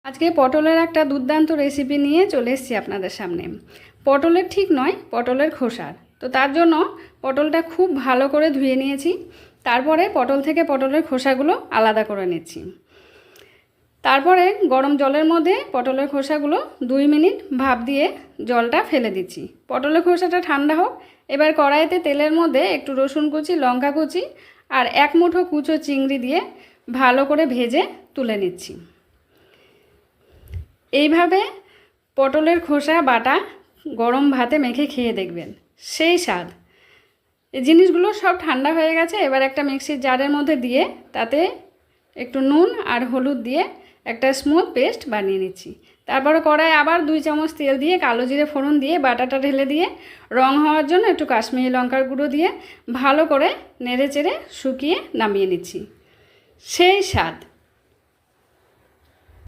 আজকে পটলের একটা দুর্দান্ত রেসিপি নিয়ে চলে এসেছি আপনাদের সামনে। পটলের ঠিক নয়, পটলের খোসার। তো তার জন্য পটলটা খুব ভালো করে ধুয়ে নিয়েছি। তারপরে পটল থেকে পটলের খোসাগুলো আলাদা করে নিচ্ছি। তারপরে গরম জলের মধ্যে পটলের খোসাগুলো 2 মিনিট ভাপ দিয়ে জলটা ফেলে দিচ্ছি। পটলের খোসাটা ঠান্ডা হোক। এবার কড়াইতে তেলের মধ্যে একটু রসুন কুচি, লঙ্কা কুচি আর 1 মুঠো কুচো চিংড়ি দিয়ে ভালো করে ভেজে তুলে নিচ্ছি। এইভাবে পটলের খোসা বাটা গরম ভাতে মেখে খেয়ে দেখবেন, সেই স্বাদ। এই জিনিসগুলো সব ঠান্ডা হয়ে গেছে। এবার একটা মিক্সির জারের মধ্যে দিয়ে তাতে একটু নুন আর হলুদ দিয়ে একটা স্মুথ পেস্ট বানিয়ে নিচ্ছি। তারপরে কড়াই আবার 2 চামচ তেল দিয়ে কালো জিরে ফোড়ন দিয়ে বাটাটা ঢেলে দিয়ে রং হওয়ার জন্য একটু কাশ্মীরি লঙ্কার গুঁড়ো দিয়ে ভালো করে নেড়ে চেড়ে শুকিয়ে নামিয়ে নিচ্ছি। সেই স্বাদ।